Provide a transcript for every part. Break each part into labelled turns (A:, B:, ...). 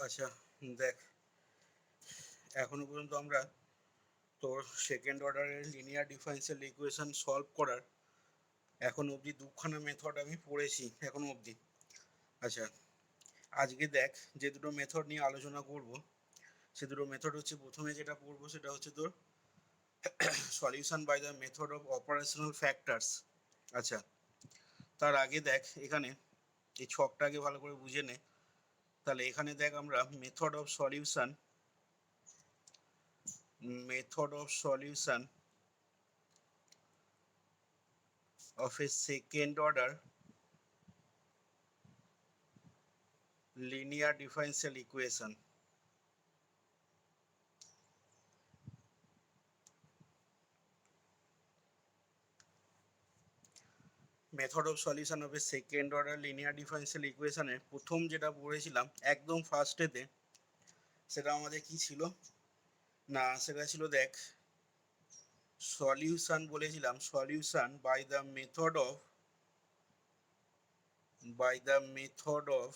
A: আচ্ছা, দেখ, এখনো পর্যন্ত আমরা তোর সেকেন্ড অর্ডারের লিনিয়ার ডিফারেন্সিয়াল ইকুয়েশন সলভ করার এখন অবধি দুখানা মেথড আমি পড়েছি এখনো অবধি। আচ্ছা, আজকে দেখ যে দুটো মেথড নিয়ে আলোচনা করব সে দুটো মেথড হচ্ছে, প্রথমে যেটা পড়বো সেটা হচ্ছে তোর solution by the method of operational factors. আচ্ছা, তার আগে দেখ এখানে এই ছকটাকে ভালো করে বুঝে নে। তাহলে এখানে দেখ আমরা method of solution of a second order linear differential equation. Method of solution of A second order linear differential ইকুয়েশনের প্রথম যেটা পড়েছিলাম একদম ফার্স্টেতে, সেটা আমাদের কি ছিল না, সেটা ছিল দেখ সলিউশন বলেছিলাম, solution by the method of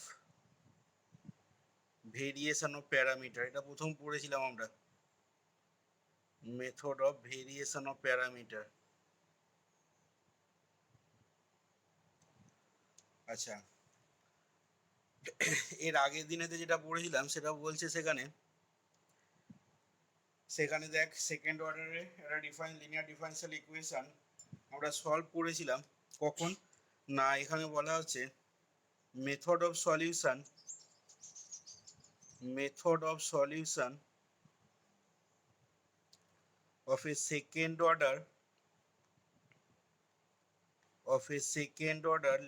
A: variation of parameter. এটা প্রথম পড়েছিলাম আমরা, method of variation of parameter. আচ্ছা, এর আগের দিনেতে যেটা পড়েছিলাম সেটা বলছে সেখানে দেখ সেকেন্ড অর্ডারে একটা লিনিয়ার ডিফারেন্সিয়াল ইকুয়েশন আমরা সলভ করেছিলাম। কখন না, এখানে বলা হচ্ছে method of solution of A second order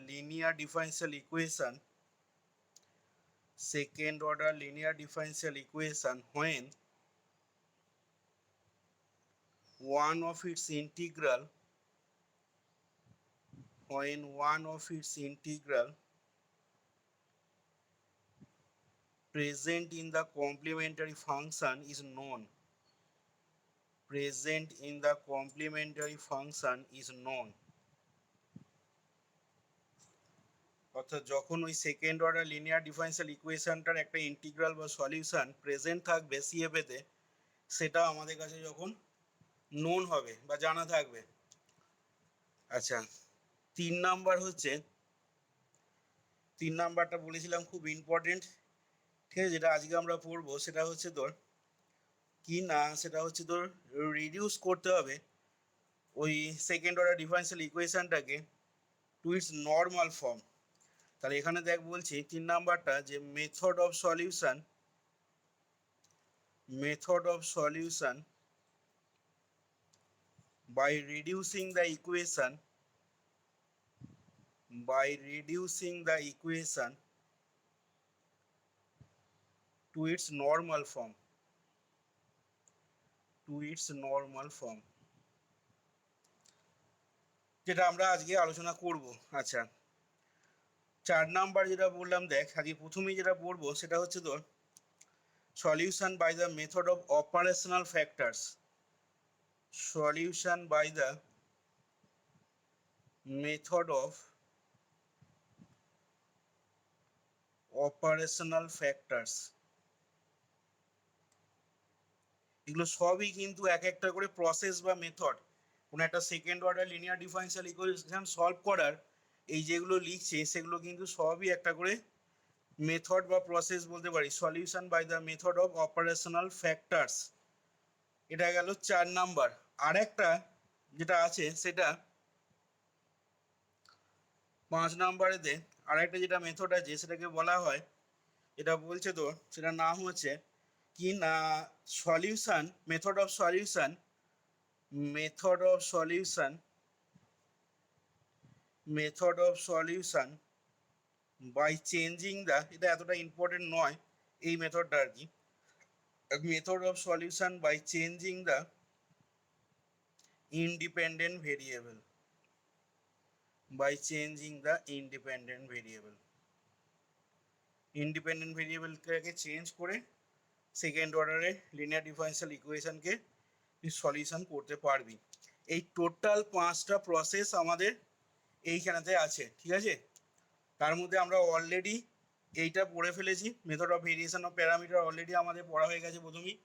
A: linear differential equation when one of its integral present in the complementary function is known. অর্থাৎ যখন ওই সেকেন্ড অর্ডার লিনিয়ার ডিফারেন্সিয়াল ইকুয়েশনটার একটা ইন্টিগ্রাল বা সলিউশন প্রেজেন্ট থাকবে সিএফএতে, সেটা আমাদের কাছে যখন নোন হবে বা জানা থাকবে। আচ্ছা, তিন নাম্বারটা বলেছিলাম খুব ইম্পর্টেন্ট, ঠিক আছে, যেটা আজকে আমরা পড়বো সেটা হচ্ছে তোর কি না, সেটা হচ্ছে তোর রিডিউস করতে হবে ওই সেকেন্ড অর্ডার ডিফারেন্সিয়াল ইকুয়েশনটাকে টু ইটস নর্মাল ফর্ম। তাহলে এখানে দেখ বলছি তিন নাম্বারটা যে method of solution by reducing the equation to its normal form. যেটা আমরা আজকে আলোচনা করব। আচ্ছা, চার নাম্বার যেটা বললাম, দেখ আজকে প্রথমেই যেটা পড়বো সেটা হচ্ছে তোর solution by the method of operational factors. Solution by the method of operational factors. এগুলো সবই কিন্তু এক একটা করে প্রসেস বা মেথড, কোনো একটা second order linear differential equation solve করার এই যেগুলো লিখছে সেগুলো কিন্তু সবই একটা করে মেথড বা প্রসেস বলতে পারি। Solution by the method of operational factors, এটা গেল চার নাম্বার। আর একটা যেটা আছে সেটা পাঁচ নাম্বারেতে, আর একটা যেটা মেথড আছে সেটাকে বলা হয়, এটা বলছে তো সেটার নাম হচ্ছে কি না, solution method of solution by changing the, এটা এতটা ইম্পর্টেন্ট নয় এই মেথডটা আর কি, method of solution by changing the independent variable independent ভেরিয়েবলটাকে চেঞ্জ করে সেকেন্ড অর্ডারে লিনিয়ার ডিফারেন্সিয়াল ইকুয়েশনকে সলিউশন করতে পারবি। এই টোটাল পাঁচটা প্রসেস আমাদের এইখানেতে আছে, ঠিক আছে। তার মধ্যে আমরা অলরেডি এইটা পড়ে ফেলেছি, method of variation of parameter already আমাদের পড়া হয়ে গেছে প্রথমেই।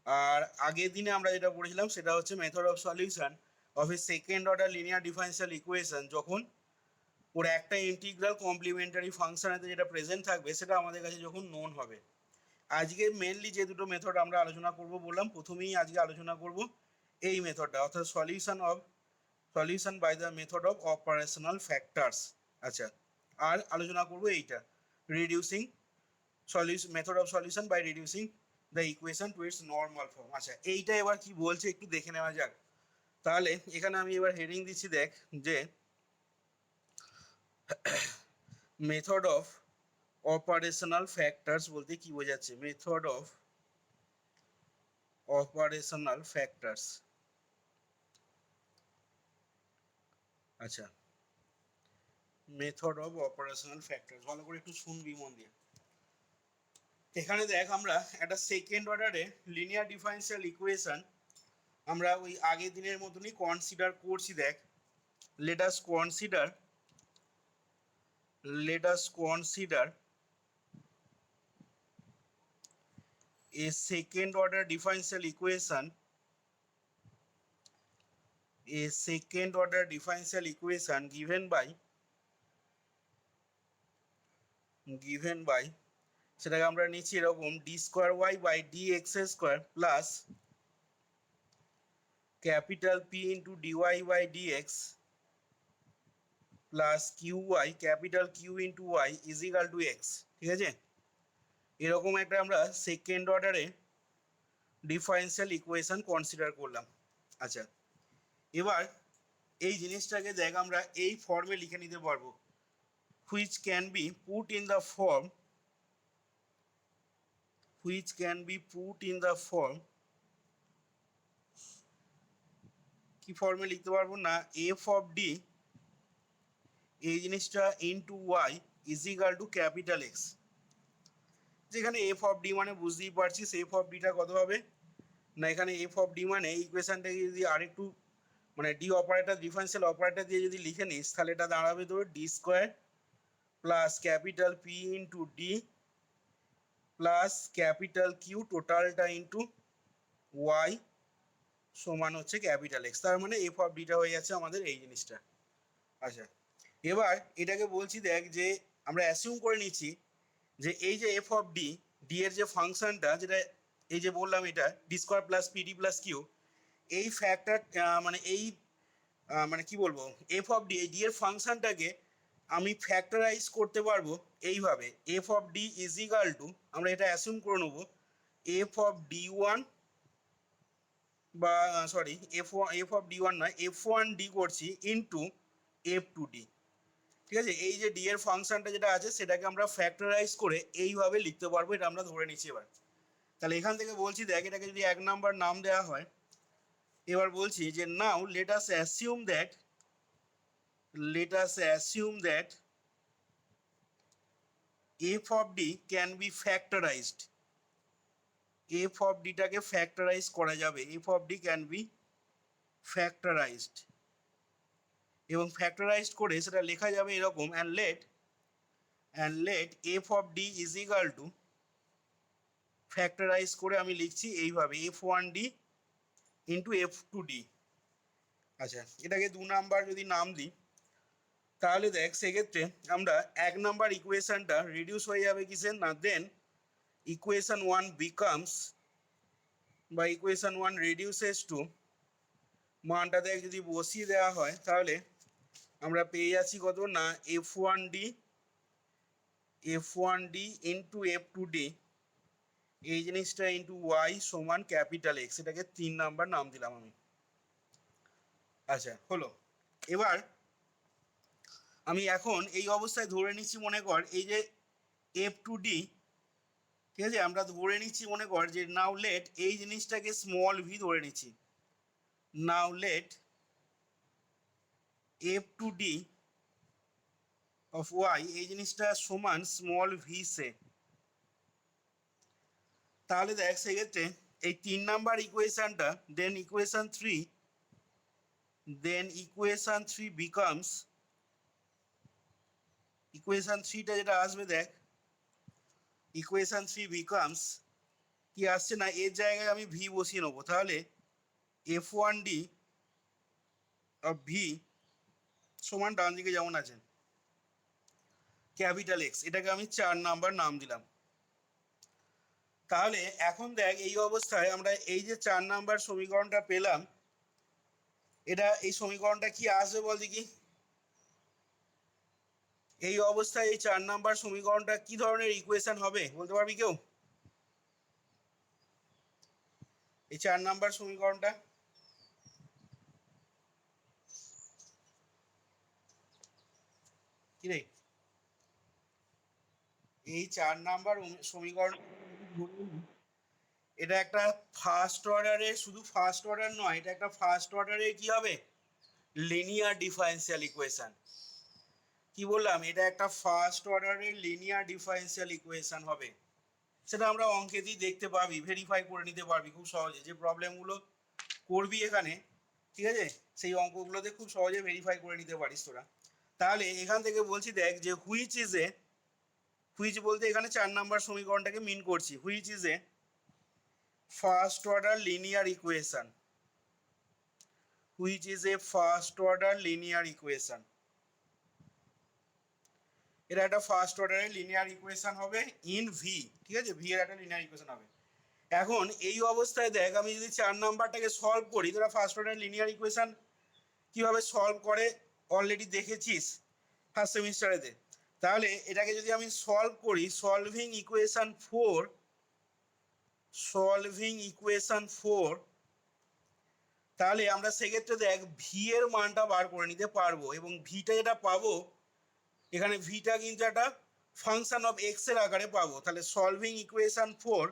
A: আর আগের দিনে আমরা যেটা পড়েছিলাম সেটা হচ্ছে method of solution of A second order linear differential equation, যখন ওর একটা ইন্টিগ্রাল কমপ্লিমেন্টারি ফাংশনেতে যেটা প্রেজেন্ট থাকবে সেটা আমাদের কাছে যখন নোন হবে। আজকে মেনলি যে দুটো মেথড আমরা আলোচনা করব বললাম, প্রথমেই আজকে আলোচনা করব এই মেথডটা, অর্থাৎ solution by the method of operational factors. আচ্ছা, আর আলোচনা করব এইটা, reducing method of solution by reducing the equation to its normal form. আচ্ছা, এইটা এবার কি বলছে একটু দেখে নেওয়া যাক। তাহলে এখানে আমি এবার হেডিং দিচ্ছি, দেখ যে মেথড অফ অপারেশনাল ফ্যাক্টরস বলতে কি বোঝাচ্ছে, মেথড অফ অপারেশনাল ফ্যাক্টরস। আচ্ছা, মেথড অফ অপারেশনাল ফ্যাক্টরস, ভালো করে একটু শুনবি মন দিয়ে। এখানে দেখ আমরা একটা সেকেন্ড অর্ডারে লিনিয়ার ডিফারেনশিয়াল ইকুয়েশন আমরা ওই আগের দিনের মতনই কনসিডার করছি। দেখ, let us consider a second order differential equation, given by সেটাকে আমরা নিচ্ছি এরকম, D square Y by D X square plus capital P into DY by DX plus Q Y capital Q into Y is equal to X. ঠিক আছে, এরকম একটা আমরা second অর্ডারে ডিফারেনশিয়াল ইকুয়েশন কনসিডার করলাম। আচ্ছা, এবার এই জিনিসটাকে দেখ আমরা এই ফর্মে লিখে নিতে পারবো, which can be put in the form কি ফর্মে লিখতে পারবো না, এফ অফ ডি এই জিনিসটা into Y is equal to capital X. যেখানে এফ অফ ডি মানে বুঝতেই পারছিস এফ অফ ডিটা কত হবে না, এখানে এফ অফ ডি মানে এই ইকুয়েশনটাকে যদি আরেকটু মানে ডি অপারেটর ডিফারেন্সিয়াল অপারেটর দিয়ে যদি লিখে নিস তাহলে এটা দাঁড়াবে তোর D square plus capital P into D plus capital Q টোটালটা ইন্টু ওয়াই সমান হচ্ছে ক্যাপিটাল এক্স। তার মানে এফ অফ ডিটা হয়ে যাচ্ছে আমাদের এই জিনিসটা। আচ্ছা, এবার এটাকে বলছি দেখ যে আমরা অ্যাসিউম করে নিচ্ছি যে এই যে এফ অফ ডি, ডি এর যে ফাংশনটা যেটা এই যে বললাম এটা D square plus PD plus Q, এই ফ্যাক্টর মানে এই মানে কি বলবো, এফ অফ ডি এই ডি এর ফাংশনটাকে আমি ফ্যাক্টরাইজ করতে পারবো এইভাবে, F of D is equal to, আমরা এটা অ্যাসিউম করে নেবো এফ অফ ডি ওয়ান বা sorry F of D one নয়, এফ ওয়ান ডি করছি ইন্টু এফ টু ডি। ঠিক আছে, এই যে ডি এর ফাংশনটা যেটা আছে সেটাকে আমরা ফ্যাক্টরাইজ করে এইভাবে লিখতে পারবো, এটা আমরা ধরে নিচ্ছি। এবার তাহলে এখান থেকে বলছি দেখ এটাকে যদি এক নাম্বার নাম দেওয়া হয়, এবার বলছি যে now let us assume that F of D can be factorised. F of ডিটাকে ফ্যাক্টরাইজ করা যাবে, F of D can be factorised, এবং ফ্যাক্টরাইজড করে সেটা লেখা যাবে এরকম, and let F of D is equal to, factorise করে আমি লিখছি এইভাবে F one D into F two D. আচ্ছা, এটাকে দু নাম্বার যদি নাম দিই তাহলে দেখ সেক্ষেত্রে আমরা এক নাম্বার ইকুয়েশনটা রিডিউস হয়ে যাবে কিসের না, দেন ইকুয়েশন ওয়ান বিকামস বা ইকুয়েশন ওয়ান রিডিউসেস টু, মানটা দেখ যদি বসিয়ে দেওয়া হয় তাহলে আমরা পেয়ে যাচ্ছি কত না, F one D into F two D এই জিনিসটা ইন্টু ওয়াই সমান ক্যাপিটাল এক্স। এটাকে 3 নাম্বার নাম দিলাম আমি। আচ্ছা, হলো। এবার আমি এখন এই অবস্থায় ধরে নিচ্ছি, মনে কর এই যে এফ টু ডি, ঠিক আছে, আমরা ধরে নিচ্ছি মনে কর যে নাও লেট এই জিনিসটাকে স্মল ভি ধরে নিচ্ছি, now let F two D of Y এই জিনিসটা সমান স্মল ভি সে। তাহলে দেখ সেক্ষেত্রে এই 3 নাম্বার ইকুয়েশনটা দেন ইকুয়েশন থ্রি বিকামস, ইকুয়েশন থ্রিটা যেটা আসবে দেখ ইকুয়েশন 3 বিকামস কি আসছে না, এর জায়গায় আমি ভি বসিয়ে নেবো, তাহলে F1D অফ ভি সমান ডান দিকে যেমন আছে ক্যাপিটাল এক্স, এটাকে আমি 4 নাম্বার নাম দিলাম। তাহলে এখন দেখ এই অবস্থায় আমরা এই যে 4 নাম্বার সমীকরণটা পেলাম, এটা এই সমীকরণটা কি আসবে বল দেখি। এই অবস্থায় এই 4 নাম্বার সমীকরণটা কি ধরনের ইকুয়েশন হবে বলতে পারবি কেউ? এই 4 নাম্বার সমীকরণটা কি রে? এই 4 নাম্বার সমীকরণ এটা একটা ফার্স্ট অর্ডারের, শুধু ফার্স্ট অর্ডার নয়, এটা একটা ফার্স্ট অর্ডারের কি হবে, লিনিয়ার ডিফারেন্সিয়াল ইকুয়েশন। কি বললাম, এটা একটা ফার্স্ট অর্ডারের লিনিয়ার ডিফারেন্সিয়াল ইকুয়েশন হবে। সেটা আমরা অঙ্কেতেই দেখতে পাবি, ভেরিফাই করে নিতে পারবি খুব সহজে। যে প্রবলেমগুলো করবি এখানে, ঠিক আছে, সেই অঙ্কগুলোতে খুব সহজে ভেরিফাই করে নিতে পারিস তোরা। তাহলে এখান থেকে বলছি দেখ যে হুইচ ইজ এ, হুইচ বলতে এখানে 4 নাম্বার সমীকরণটাকে মিন করছি, which is a first order linear equation, which is a first order linear equation. এটা একটা ফার্স্ট অর্ডারের লিনিয়ার ইকুয়েশন হবে ইন ভি, ঠিক আছে, ভি এর একটা লিনিয়ার ইকুয়েশন হবে। এখন এই অবস্থায় দেখ আমি যদি 4 নাম্বারটাকে সলভ করি, তোরা ফার্স্ট অর্ডার লিনিয়ার ইকুয়েশন কিভাবে সলভ করে অলরেডি দেখেছিস ফার্স্ট সেমিস্টারেতে। তাহলে এটাকে যদি আমি সলভ করি, সলভিং ইকুয়েশন 4, সলভিং ইকুয়েশন 4, তাহলে আমরা সেক্ষেত্রে দেখ ভি এর মানটা বার করে নিতে পারবো। এবং ভিটা যেটা পাবো এখানে, ভিটা কিন্তু একটা ফাংশন অফ এক্স এর আকারে পাবো। তাহলে solving equation 4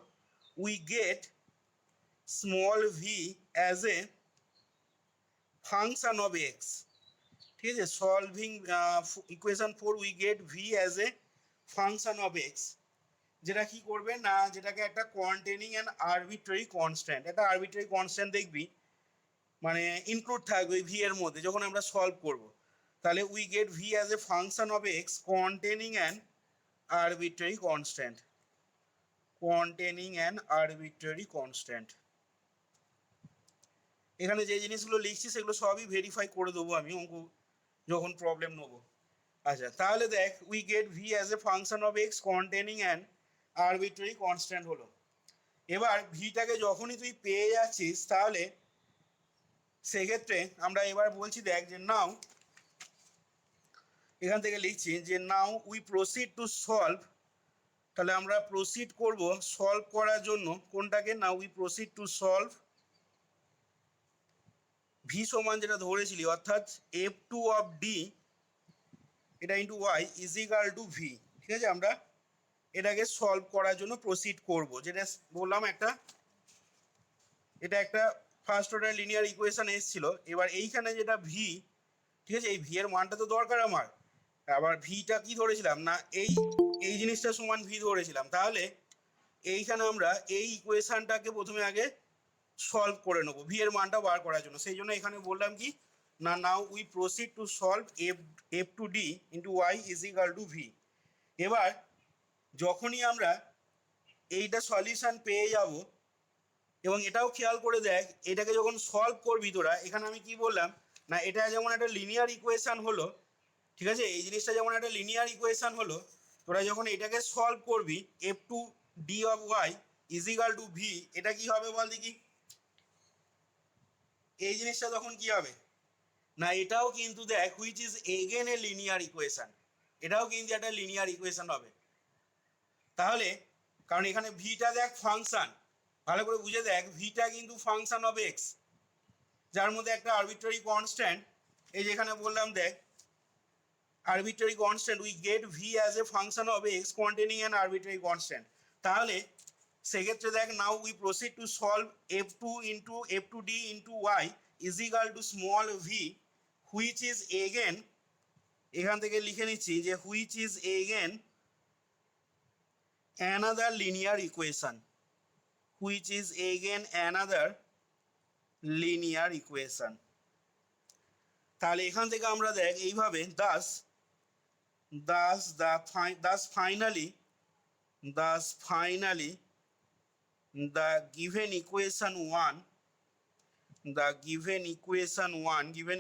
A: we get small V as a function of x, ঠিক আছে। Solving equation 4 we get V as a function of x, যেটা কি করবে না, যেটাকে একটা কন্টেনিং অ্যান আরবিট্রারি কনস্ট্যান্ট, একটা আরবিট্রারি কনস্ট্যান্ট দেখবি মানে ইনক্লুড থাকবে ভি এর মধ্যে যখন আমরা সলভ করব। তাহলে we get V as a function of x containing an arbitrary constant, containing an arbitrary constant. এখানে যে জিনিসগুলো লিখছি সেগুলো সবই ভেরিফাই করে দেবো আমি অঙ্ক যখন প্রবলেম নেবো। আচ্ছা, তাহলে দেখ we get V as a function of x containing an arbitrary constant হলো। এবার ভিটাকে যখনই তুই পেয়ে যাচ্ছিস, তাহলে সেক্ষেত্রে আমরা এবার বলছি দেখ যে নাও, এখান থেকে লিখছি যে now we proceed to solve. তাহলে আমরা প্রসিড করব সলভ করার জন্য কোনটাকে, না we proceed to solve V সমান যেটা ধরেছিলি, অর্থাৎ F2 অফ ডি এটা into Y is equal to V, ঠিক আছে। আমরা এটাকে সলভ করার জন্য প্রসিড করব, যেটা বললাম একটা, এটা একটা ফার্স্ট অর্ডার লিনিয়ার ইকুয়েশন এসেছিল। এবার এইখানে যেটা ভি, ঠিক আছে, এই ভি এর মানটা তো দরকার আমার। আবার ভিটা কি ধরেছিলাম না, এই এই জিনিসটা সমান ভি ধরেছিলাম। তাহলে এইখানে আমরা এই ইকুয়েশনটাকে প্রথমে আগে সলভ করে নেবো ভি এর মানটা বার করার জন্য। সেই জন্য এখানে বললাম কি না, now we proceed to solve F two D into Y is equal to V. এবার যখনই আমরা এইটা সলিউশন পেয়ে যাব, এবং এটাও খেয়াল করে দেখ এটাকে যখন সলভ করবি তোরা, এখানে আমি কি বললাম না, এটা যেমন একটা লিনিয়ার ইকুয়েশন হলো, ঠিক আছে, এই জিনিসটা যেমন একটা লিনিয়ার ইকুয়েশন হলো, তোরা যখন এটাকে সলভ করবি F two D of Y is equal to V, এটা কি হবে বল দেখি। এই জিনিসটা তখন কি হবে না, এটাও কিন্তু দেখ which is again a linear equation, এটাও কিন্তু একটা লিনিয়ার ইকুয়েশন হবে। তাহলে কারণ এখানে ভিটা দেখ ফাংশন, ভালো করে বুঝে দেখ, ভিটা কিন্তু ফাংশন অফ এক্স, যার মধ্যে একটা আরবিট্রারি কনস্ট্যান্ট, এই যেখানে বললাম দেখ arbitrary constant, we get v as a function of x containing an arbitrary constant. তাহলে সেক্ষেত্রে দেখ now we proceed to solve f2 into f2d into y is equal to small v, which is again, এখান থেকে লিখে নিচ্ছি যে which is again another linear equation, which is again another linear equation. তাহলে এখান থেকে আমরা দেখ এইভাবে thus finally thus finally the given equation 1 given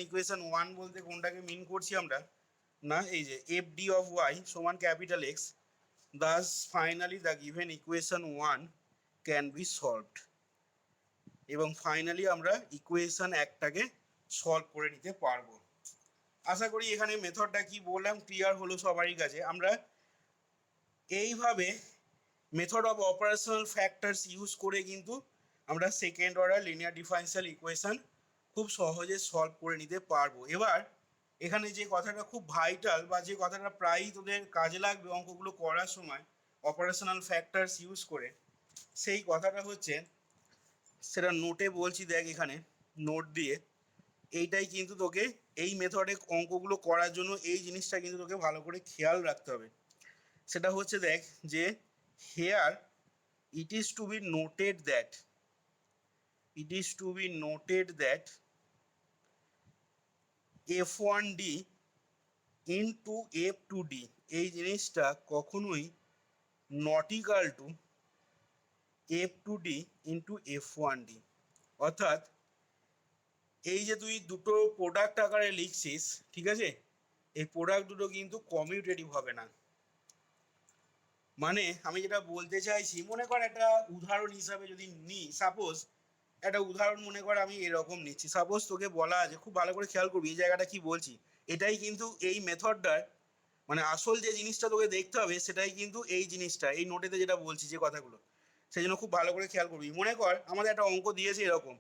A: equation 1 বলতে কোনটাকে মিন করছি আমরা না এই যে fd of y সমান capital x thus finally the given equation 1 can be solved এবং ফাইনালি আমরা ইকুয়েশন একটাকে সলভ করে নিতে পারবো। আশা করি এখানে মেথডটা কি বললাম ক্লিয়ার হলো সবারই কাছে। আমরা এইভাবে method of operational factors use করে কিন্তু আমরা second order linear differential equation খুব সহজে সলভ করে নিতে পারবো। এবার এখানে যে কথাটা খুব ভাইটাল বা যে কথাটা প্রায়ই তোদের কাজে লাগবে অঙ্কগুলো করার সময় অপারেশনাল ফ্যাক্টরস ইউজ করে, সেই কথাটা হচ্ছে, সেটা নোটে বলছি, দেখ এখানে নোট দিয়ে, এইটাই কিন্তু তোকে এই মেথডে অঙ্কগুলো করার জন্য এই জিনিসটা কিন্তু তোকে ভালো করে খেয়াল রাখতে হবে। সেটা হচ্ছে দেখ যে hair it is to be noted that f1d into f2d এই জিনিসটা কখনোই not equal to f2d into f1d। অর্থাৎ এই যে তুই দুটো প্রোডাক্ট আকারে লিখছিস, ঠিক আছে, এই প্রোডাক্ট দুটো কিন্তু কমিউটেটিভ হবে না। মানে আমি যেটা বলতে চাইছি, মনে কর একটা উদাহরণ হিসাবে যদি নিই, সাপোজ একটা উদাহরণ মনে কর আমি এরকম নিচ্ছি, সাপোজ তোকে বলা আছে, খুব ভালো করে খেয়াল করবি এই জায়গাটা কি বলছি, এটাই কিন্তু এই মেথডটার মানে আসল যে জিনিসটা তোকে দেখতে হবে সেটাই কিন্তু এই জিনিসটা এই নোটেতে যেটা বলছি যে কথাগুলো, সেই জন্য খুব ভালো করে খেয়াল করবি। মনে কর আমাদের একটা অঙ্ক দিয়েছে এরকম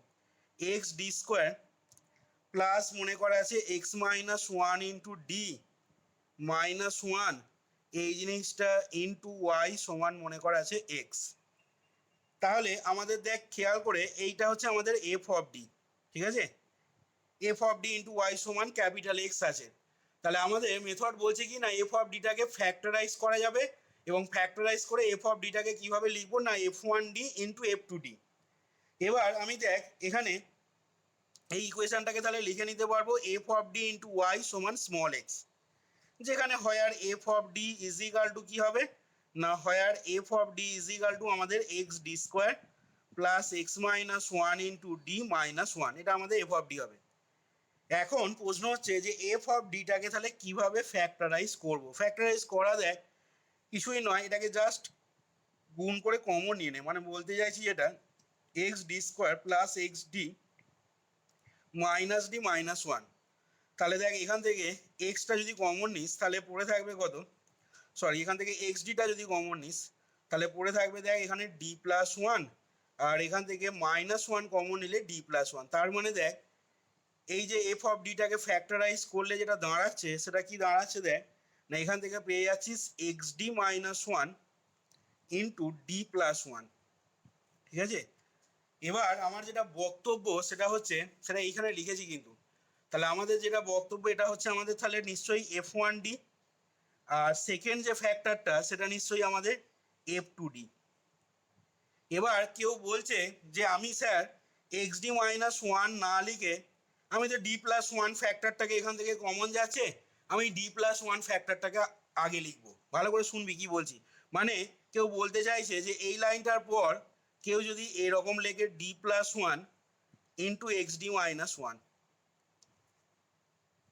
A: এক্স ডি স্কোয়ার প্লাস মনে করা আছে x minus one into D minus one এই জিনিসটা ইন্টু ওয়াই সমান মনে করা আছে এক্স। তাহলে আমাদের দেখ খেয়াল করে এইটা হচ্ছে আমাদের এফ অফ ডি, ঠিক আছে, F of D into Y সমান ক্যাপিটাল এক্স আছে। তাহলে আমাদের মেথড বলছে কি না এফ অফ ডিটাকে ফ্যাক্টরাইজ করা যাবে এবং ফ্যাক্টরাইজ করে এফ অফ ডিটাকে কীভাবে লিখবো না F one D into F two D. এবার আমি দেখ এখানে এই ইকুয়েশনটাকে তাহলে লিখে নিতে পারবো F of D into Y সমান স্মল এক্স, যেখানে where F of D is equal to কী হবে না where F of D is equal to আমাদের X D square plus X minus one into D minus one, এটা আমাদের F of D হবে। এখন প্রশ্ন হচ্ছে যে এফ অফ ডিটাকে তাহলে কিভাবে ফ্যাক্টরাইজ করব। ফ্যাক্টরাইজ করা দেখ কিছুই নয়, এটাকে জাস্ট গুণ করে কমন নিয়ে নে, মানে বলতে চাইছি যেটা x D square plus x D minus D minus one. তাহলে দেখ এখান থেকে এক্সটা যদি কমন নিস তাহলে পড়ে থাকবে কত, সরি এখান থেকে এক্স ডিটা যদি কমন নিস তাহলে পড়ে থাকবে দেখ এখানে ডি প্লাস ওয়ান, আর এখান থেকে মাইনাস ওয়ান কমন নিলে ডি প্লাস ওয়ান। তার মানে দেখ এই যে এফ অফ ডিটাকে ফ্যাক্টরাইজ করলে যেটা দাঁড়াচ্ছে সেটা কি দাঁড়াচ্ছে দেখ না এখান থেকে পেয়ে যাচ্ছিস x D minus one into D plus one, ঠিক আছে। এবার আমার যেটা বক্তব্য সেটা হচ্ছে, সেটা এইখানে লিখেছি কিন্তু, তাহলে আমাদের যেটা বক্তব্য এটা হচ্ছে আমাদের তাহলে নিশ্চয়ই এফ ওয়ান ডি, আর সেকেন্ড যে ফ্যাক্টরটা সেটা নিশ্চয়ই আমাদের এফ টু ডি। এবার কেউ বলছে যে আমি sir x D minus one না লিখে আমি তো ডি প্লাস ওয়ান ফ্যাক্টরটাকে এখান থেকে কমন যাচ্ছে, আমি ডি প্লাস ওয়ান ফ্যাক্টরটাকে আগে লিখবো। ভালো করে শুনবি কি বলছি, মানে কেউ বলতে চাইছে যে এই লাইনটার পর কেউ যদি এরকম লেখে D plus one into x D minus one,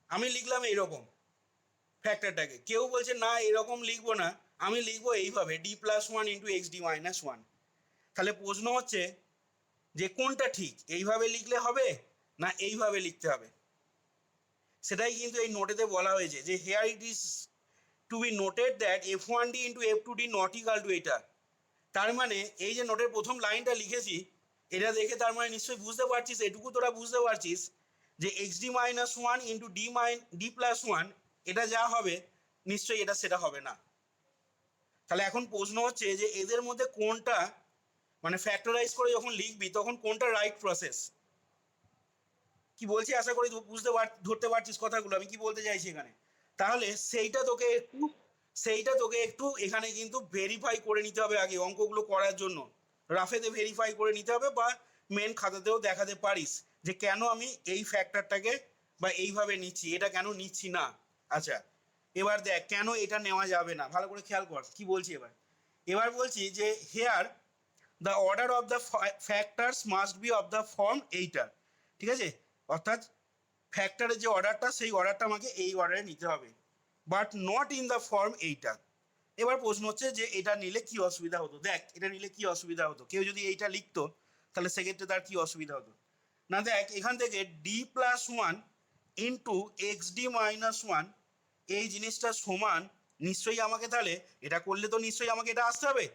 A: আমি লিখলাম এইরকম ফ্যাক্টরটাকে, কেউ বলছে না এরকম লিখবো না, আমি লিখবো এইভাবে D plus one into x D minus one. তাহলে প্রশ্ন হচ্ছে যে কোনটা ঠিক, এইভাবে লিখলে হবে না এইভাবে লিখতে হবে। সেটাই কিন্তু এই নোটেতে বলা হয়েছে যে here it is to be noted that F one D into F two D not equal to এটা। তার মানে এই যে নোটের প্রথম লাইনটা লিখেছি এটা দেখে তার মানে নিশ্চয়ই বুঝতে পারছিস, এটুকু তোরা বুঝতে পারছিস যে x D minus one into D plus one এটা যা হবে নিশ্চয়ই এটা সেটা হবে না। তাহলে এখন প্রশ্ন হচ্ছে যে এদের মধ্যে কোনটা মানে ফ্যাক্টরাইজ করে যখন লিখবি তখন কোনটা রাইট প্রসেস। কি বলছি আশা করি ধরতে পারছিস কথাগুলো আমি কি বলতে চাইছি এখানে। তাহলে সেইটা তোকে একটু এখানে কিন্তু ভেরিফাই করে নিতে হবে আগে অঙ্কগুলো করার জন্য, রাফেতে ভেরিফাই করে নিতে হবে বা মেন খাতাতেও দেখাতে পারিস যে কেন আমি এই ফ্যাক্টরটাকে বা এইভাবে নিচ্ছি, এটা কেন নিচ্ছি না। আচ্ছা এবার দেখ কেন এটা নেওয়া যাবে না, ভালো করে খেয়াল কর কি বলছি। এবার এবার বলছি যে here the order of the factors must be of the form এইটার, ঠিক আছে, অর্থাৎ ফ্যাক্টরের যে অর্ডারটা সেই অর্ডারটা আমাকে এই অর্ডারে নিতে হবে, but not in the form এইটা। এবার প্রশ্ন হচ্ছে যে এটা নিলে কি অসুবিধা হতো। দেখ এটা নিলে কি অসুবিধা হতো, কেউ যদি এইটা লিখতো তাহলে সেক্ষেত্রে তার কি অসুবিধা হতো না। দেখ এখান থেকে d+1 ইন্টু xd-1 এই জিনিসটা সমান নিশ্চয়ই আমাকে, তাহলে এটা করলে তো নিশ্চয়ই আমাকে এটা আসতে হবে,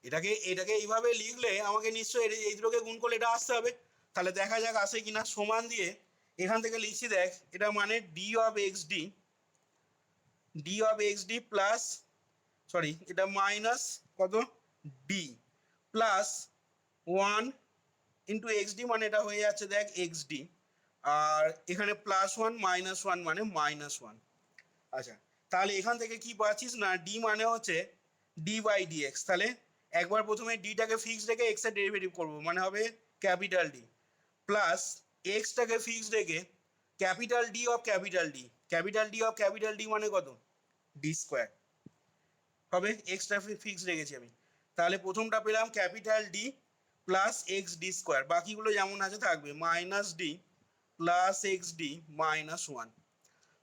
A: এটাকে এটাকে এইভাবে লিখলে আমাকে নিশ্চয়ই এই দুটোকে গুণ করলে এটা আসতে হবে। তাহলে দেখা যাক আসে কিনা। সমান দিয়ে এখান থেকে লিখছি, দেখ এটা মানে d প্লাস, সরি এটা মাইনাস কত ডি প্লাস 1 ইন্টু এক্সডি, মানে এটা হয়ে যাচ্ছে দেখ এক্সডি, আর এখানে +1 -1 মানে -1। আচ্ছা, তাহলে এখান থেকে কি পাচ্ছিস না, ডি মানে হচ্ছে d/dx। তাহলে একবার প্রথমে ডিটাকে ফিক্স রেখে এক্স এর ডেরিভেটিভ করবো, মানে হবে ক্যাপিটাল ডি, প্লাস এক্সটাকে ফিক্স রেখে capital D of capital D, capital D of capital D মানে কত ডি স্কোয়ার হবে, এক্সটা ফিক্স রেখেছি আমি। তাহলে প্রথমটা পেলাম capital D plus x D square, বাকিগুলো যেমন আছে থাকবে, minus D plus x D -1।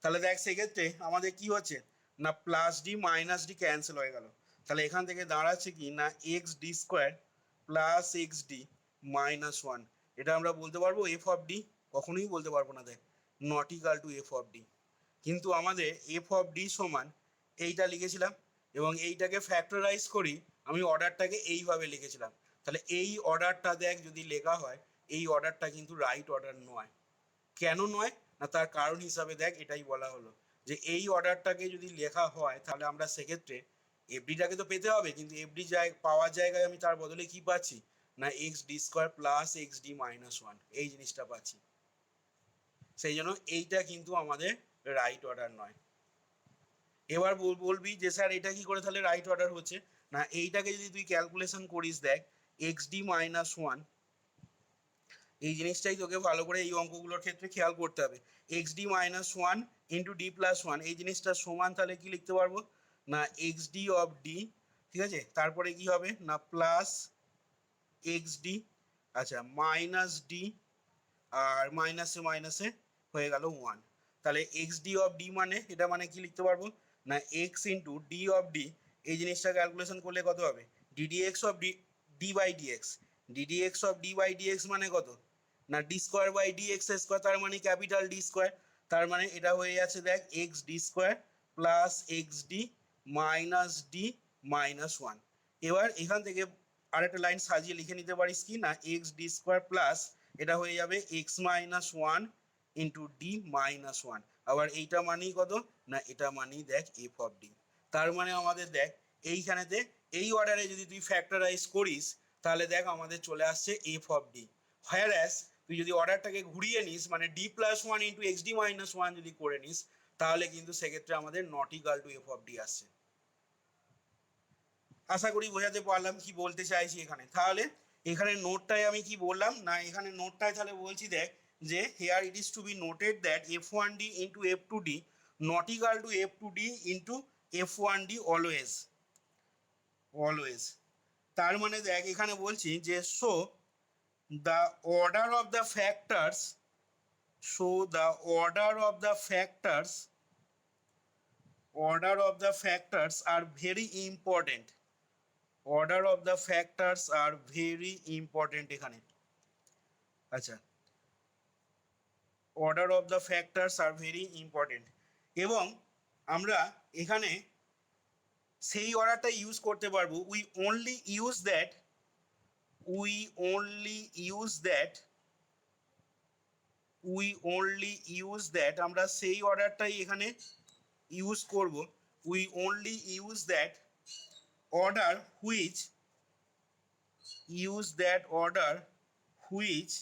A: তাহলে দেখ সেক্ষেত্রে আমাদের কি হচ্ছে না, plus D minus D cancel হয়ে গেল। তাহলে এখান থেকে দাঁড়াচ্ছে কি না x D square plus x D -1। এটা আমরা বলতে পারবো এফ অফ ডি? কখনোই বলতে পারবো না। দেখ not equal two F of D, কিন্তু আমাদের এফ অফ ডি সমান এইটা লিখেছিলাম, এবং এইটাকে ফ্যাক্টরাইজ করি আমি অর্ডারটাকে এইভাবে লিখেছিলাম। তাহলে এই অর্ডারটা দেখ যদি লেখা হয়, এই অর্ডারটা কিন্তু রাইট অর্ডার নয়। কেন নয় না, তার কারণ হিসাবে দেখ এটাই বলা হলো যে এই অর্ডারটাকে যদি লেখা হয় তাহলে আমরা সেক্ষেত্রে এফডিটাকে তো পেতে হবে, কিন্তু এফডি পাওয়ার জায়গায় আমি তার বদলে কি পাচ্ছি না x D square plus x D -1 এই জিনিসটা পাচ্ছি। সেই জন্য এইটা কিন্তু আমাদের রাইট অর্ডার নয়। এবার বলবি যে স্যার এটা কি করে তাহলে রাইট অর্ডার হচ্ছে না, এইটাকে যদি তুই ক্যালকুলেশন করিস, দেখ এক্স ডি -1 এই জিনিসটাই তোকে ভালো করে এই অঙ্কগুলোর ক্ষেত্রে খেয়াল করতে হবে। এক্স ডি -1 ইন্টু d+1 এই জিনিসটা সমান তাহলে কি লিখতে পারবো না এক্স ডি অফ ডি, ঠিক আছে, তারপরে কি হবে না প্লাস এক্স ডি, আচ্ছা মাইনাস ডি, আর মাইনাসে মাইনাসে হয়ে গেল 1। তাহলে এক্স ডি অফ ডি মানে এটা মানে কি লিখতে পারবো না X into D of D, এই জিনিসটা ক্যালকুলেশন করলে কত হবে D D X of D by D X, D D X of D by D X মানে কত না D square by D X square, তার মানে ক্যাপিটাল ডি স্কোয়ার। তার মানে এটা হয়ে যাচ্ছে দেখ x D square plus x D minus D -1। এবার এখান থেকে আরেকটা লাইন সাজিয়ে লিখে নিতে পারিস কি না এক্স ডি স্কোয়ার প্লাস এটা হয়ে যাবে এক্স -1 ইন্টু ডি -1, আবার এইটা মানেই কত না এটা মানেই দেখ এফ অফ ডি। তার মানে আমাদের দেখ এইখানেতে এই অর্ডারে যদি তুই ফ্যাক্টরাইজ করিস তাহলে দেখ আমাদের চলে আসছে এফ অফ ডি। হোয়ারঅ্যাজ তুই যদি অর্ডারটাকে ঘুরিয়ে নিস মানে d+1 ইন্টু এক্স ডি -1 যদি করে নিস তাহলে কিন্তু সেক্ষেত্রে আমাদের not equal two F of D আসছে। আশা করি বোঝাতে পারলাম কি বলতে চাইছি এখানে। তাহলে এখানে নোটটায় আমি কি বললাম না, এখানে নোটটায় তাহলে বলছি দেখ যে here it is to be noted that f1d into f2d not equal to f2d into f1d always, always. তার মানে দেখ এখানে বলছি যে show the order of the factors, show the order of the factors, order of the factors are very important, order of the factors are very important এখানে। আচ্ছা, order of the factors are very important, এবং আমরা এখানে সেই অর্ডারটা use করতে পারবো we only use that, we only use that, we only use that আমরা সেই অর্ডারটাই এখানে ইউজ করব, we only use that order which, use that order which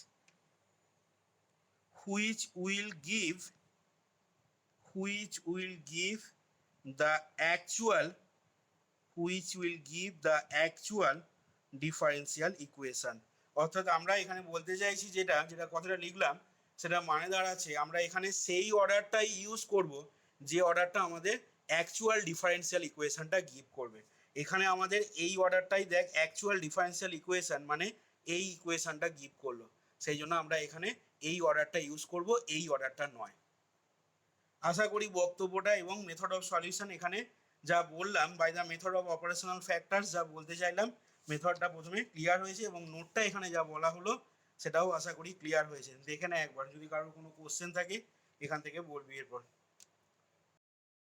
A: will give, which will give the actual, which will give the actual differential equation। অর্থাৎ আমরা এখানে বলতে চাইছি যেটা যেটা কথাটা লিখলাম সেটা মানে দাঁড়াচ্ছে আমরা এখানে সেই অর্ডারটাই ইউজ করব যে অর্ডারটা আমাদের অ্যাকচুয়াল ডিফারেন্সিয়াল ইকুয়েশনটা গিভ করবে। এখানে আমাদের এই অর্ডারটাই দেখ অ্যাকচুয়াল ডিফারেন্সিয়াল ইকুয়েশন, মানে এই ইকুয়েশনটা গিভ করলো, সেই জন্য আমরা এখানে এই অর্ডারটা ইউজ করব, এই অর্ডারটা নয়। আশা করি বক্তব্যটা এবং মেথড অফ সলিউশন এখানে যা বললাম by the method of operational factors, যা বলতে চাইলাম মেথডটা প্রথমে ক্লিয়ার হয়েছে, এবং নোটটা এখানে যা বলা হলো সেটাও আশা করি ক্লিয়ার হয়েছে। দেখে না একবার, যদি কারোর কোনো কোশ্চেন থাকে এখান থেকে বলবি এরপর।